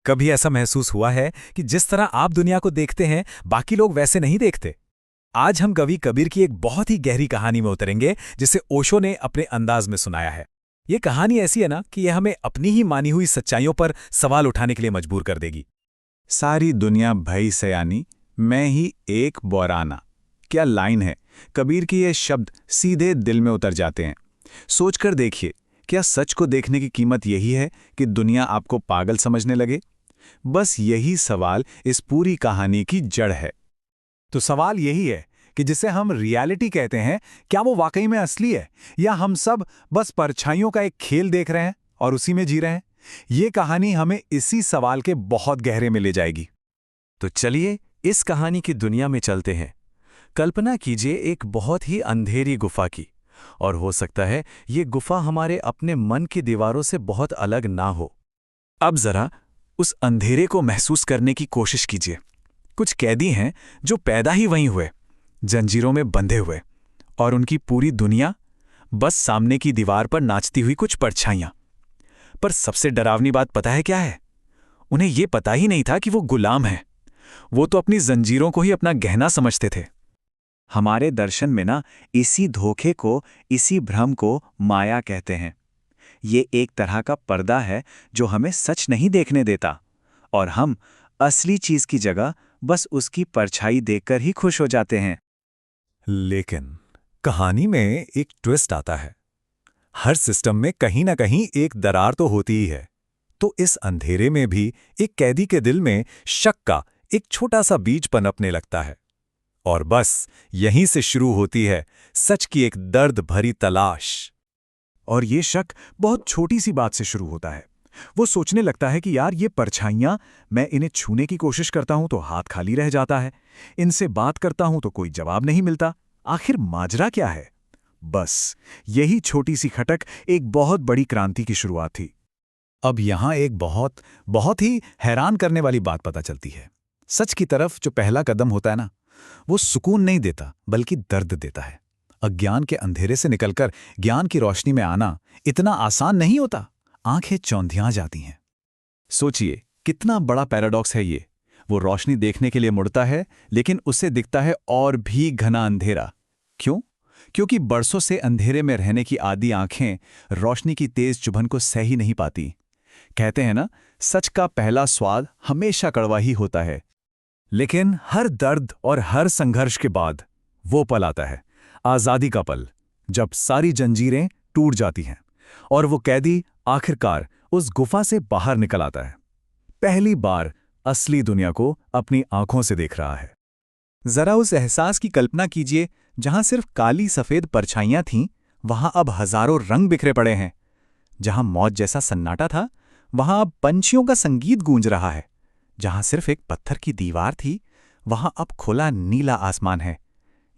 कभी ऐसा महसूस हुआ है कि जिस तरह आप दुनिया को देखते हैं बाकी लोग वैसे नहीं देखते? आज हम कवि कबीर की एक बहुत ही गहरी कहानी में उतरेंगे जिसे ओशो ने अपने अंदाज में सुनाया है। ये कहानी ऐसी है ना कि यह हमें अपनी ही मानी हुई सच्चाइयों पर सवाल उठाने के लिए मजबूर कर देगी। सारी दुनिया भई सयानी, मैं ही एक बौराना। क्या लाइन है! कबीर के ये शब्द सीधे दिल में उतर जाते हैं। सोचकर देखिए, क्या सच को देखने की कीमत यही है कि दुनिया आपको पागल समझने लगे? बस यही सवाल इस पूरी कहानी की जड़ है। तो सवाल यही है कि जिसे हम रियलिटी कहते हैं, क्या वो वाकई में असली है या हम सब बस परछाइयों का एक खेल देख रहे हैं और उसी में जी रहे हैं? ये कहानी हमें इसी सवाल के बहुत गहरे में ले जाएगी। तो चलिए इस कहानी की दुनिया में चलते हैं। कल्पना कीजिए एक बहुत ही अंधेरी गुफा की, और हो सकता है ये गुफा हमारे अपने मन की दीवारों से बहुत अलग ना हो। अब जरा उस अंधेरे को महसूस करने की कोशिश कीजिए। कुछ कैदी हैं जो पैदा ही वहीं हुए, जंजीरों में बंधे हुए, और उनकी पूरी दुनिया बस सामने की दीवार पर नाचती हुई कुछ परछाइयां। पर सबसे डरावनी बात पता है क्या है? उन्हें यह पता ही नहीं था कि वो गुलाम हैं। वो तो अपनी जंजीरों को ही अपना गहना समझते थे। हमारे दर्शन में ना इसी धोखे को, इसी भ्रम को माया कहते हैं। ये एक तरह का पर्दा है जो हमें सच नहीं देखने देता, और हम असली चीज की जगह बस उसकी परछाई देखकर ही खुश हो जाते हैं। लेकिन कहानी में एक ट्विस्ट आता है। हर सिस्टम में कहीं ना कहीं एक दरार तो होती ही है। तो इस अंधेरे में भी एक कैदी के दिल में शक का एक छोटा सा बीज पनपने लगता है, और बस यहीं से शुरू होती है सच की एक दर्द भरी तलाश। और ये शक बहुत छोटी सी बात से शुरू होता है। वो सोचने लगता है कि यार ये परछाइयां, मैं इन्हें छूने की कोशिश करता हूं तो हाथ खाली रह जाता है, इनसे बात करता हूं तो कोई जवाब नहीं मिलता। आखिर माजरा क्या है? बस यही छोटी सी खटक एक बहुत बड़ी क्रांति की शुरुआत थी। अब यहां एक बहुत बहुत ही हैरान करने वाली बात पता चलती है। सच की तरफ जो पहला कदम होता है ना, वो सुकून नहीं देता बल्कि दर्द देता है। अज्ञान के अंधेरे से निकलकर ज्ञान की रोशनी में आना इतना आसान नहीं होता। आंखें चौंधियां जाती हैं। सोचिए कितना बड़ा पैराडॉक्स है ये। वो रोशनी देखने के लिए मुड़ता है, लेकिन उसे दिखता है और भी घना अंधेरा। क्यों? क्योंकि बरसों से अंधेरे में रहने की आदी आंखें रोशनी की तेज चुभन को सह ही नहीं पाती। कहते हैं ना, सच का पहला स्वाद हमेशा कड़वा ही होता है। लेकिन हर दर्द और हर संघर्ष के बाद वो पल आता है, आजादी का पल, जब सारी जंजीरें टूट जाती हैं और वो कैदी आखिरकार उस गुफा से बाहर निकल आता है। पहली बार असली दुनिया को अपनी आंखों से देख रहा है। जरा उस एहसास की कल्पना कीजिए, जहां सिर्फ काली सफेद परछाइयां थीं, वहां अब हजारों रंग बिखरे पड़े हैं। जहां मौत जैसा सन्नाटा था, वहां अब पंछियों का संगीत गूंज रहा है। जहां सिर्फ एक पत्थर की दीवार थी, वहां अब खुला नीला आसमान है।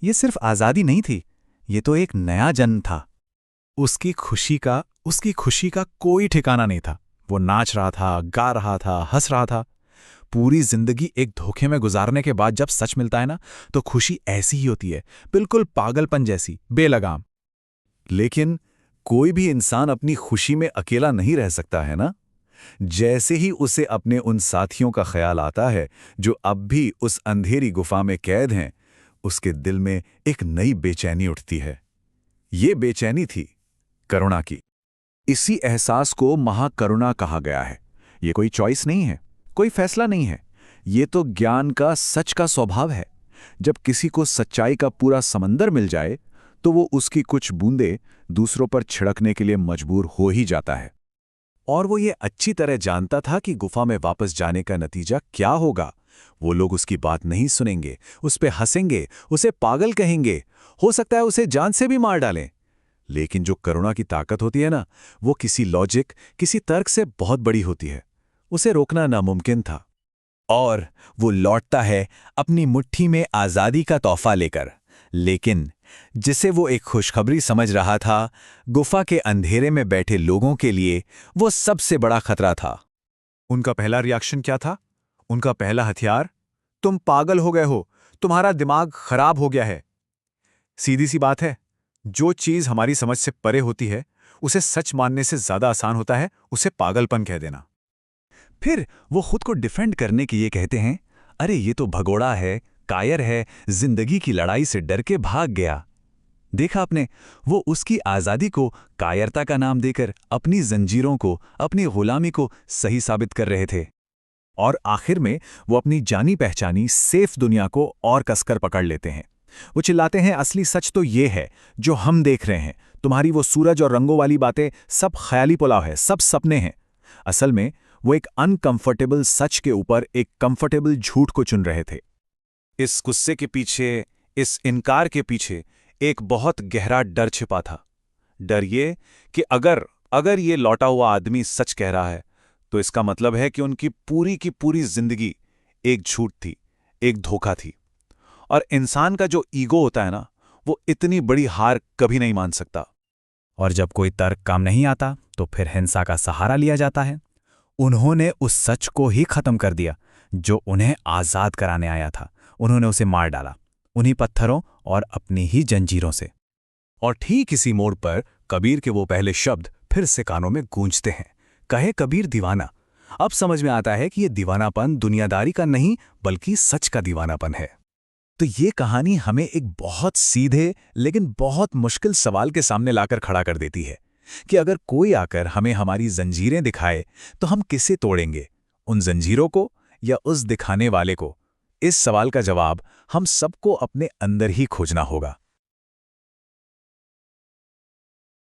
ये सिर्फ आजादी नहीं थी, ये तो एक नया जन्म था। उसकी खुशी का कोई ठिकाना नहीं था। वो नाच रहा था, गा रहा था, हंस रहा था। पूरी जिंदगी एक धोखे में गुजारने के बाद जब सच मिलता है ना, तो खुशी ऐसी ही होती है, बिल्कुल पागलपन जैसी, बेलगाम। लेकिन कोई भी इंसान अपनी खुशी में अकेला नहीं रह सकता है ना। जैसे ही उसे अपने उन साथियों का ख्याल आता है जो अब भी उस अंधेरी गुफा में कैद हैं, उसके दिल में एक नई बेचैनी उठती है। ये बेचैनी थी करुणा की। इसी एहसास को महाकरुणा कहा गया है। ये कोई चॉइस नहीं है, कोई फैसला नहीं है। ये तो ज्ञान का, सच का स्वभाव है। जब किसी को सच्चाई का पूरा समंदर मिल जाए, तो वो उसकी कुछ बूंदें दूसरों पर छिड़कने के लिए मजबूर हो ही जाता है। और वो ये अच्छी तरह जानता था कि गुफा में वापस जाने का नतीजा क्या होगा। वो लोग उसकी बात नहीं सुनेंगे, उस पे हंसेंगे, उसे पागल कहेंगे, हो सकता है उसे जान से भी मार डालें। लेकिन जो करुणा की ताकत होती है ना, वो किसी लॉजिक, किसी तर्क से बहुत बड़ी होती है। उसे रोकना नामुमकिन था। और वो लौटता है अपनी मुट्ठी में आजादी का तोहफा लेकर। लेकिन जिसे वो एक खुशखबरी समझ रहा था, गुफा के अंधेरे में बैठे लोगों के लिए वो सबसे बड़ा खतरा था। उनका पहला रिएक्शन क्या था? उनका पहला हथियार, तुम पागल हो गए हो, तुम्हारा दिमाग खराब हो गया है। सीधी सी बात है, जो चीज हमारी समझ से परे होती है, उसे सच मानने से ज्यादा आसान होता है उसे पागलपन कह देना। फिर वो खुद को डिफेंड करने के लिए कहते हैं, अरे ये तो भगोड़ा है, कायर है, जिंदगी की लड़ाई से डर के भाग गया। देखा आपने, वो उसकी आज़ादी को कायरता का नाम देकर अपनी जंजीरों को, अपनी गुलामी को सही साबित कर रहे थे। और आखिर में वो अपनी जानी पहचानी सेफ दुनिया को और कसकर पकड़ लेते हैं। वो चिल्लाते हैं, असली सच तो ये है जो हम देख रहे हैं, तुम्हारी वो सूरज और रंगों वाली बातें सब ख्याली पुलाव है, सब सपने हैं। असल में वो एक अनकंफर्टेबल सच के ऊपर एक कंफर्टेबल झूठ को चुन रहे थे। इस गुस्से के पीछे, इस इनकार के पीछे एक बहुत गहरा डर छिपा था। डर ये कि अगर ये लौटा हुआ आदमी सच कह रहा है, तो इसका मतलब है कि उनकी पूरी की पूरी जिंदगी एक झूठ थी, एक धोखा थी। और इंसान का जो ईगो होता है ना, वो इतनी बड़ी हार कभी नहीं मान सकता। और जब कोई तर्क काम नहीं आता तो फिर हिंसा का सहारा लिया जाता है। उन्होंने उस सच को ही खत्म कर दिया जो उन्हें आज़ाद कराने आया था। उन्होंने उसे मार डाला, उन्हीं पत्थरों और अपनी ही जंजीरों से। और ठीक इसी मोड़ पर कबीर के वो पहले शब्द फिर से कानों में गूंजते हैं, कहे कबीर दीवाना। अब समझ में आता है कि ये दीवानापन दुनियादारी का नहीं बल्कि सच का दीवानापन है। तो ये कहानी हमें एक बहुत सीधे लेकिन बहुत मुश्किल सवाल के सामने लाकर खड़ा कर देती है कि अगर कोई आकर हमें हमारी जंजीरें दिखाए तो हम किसे तोड़ेंगे, उन जंजीरों को या उस दिखाने वाले को? इस सवाल का जवाब हम सबको अपने अंदर ही खोजना होगा।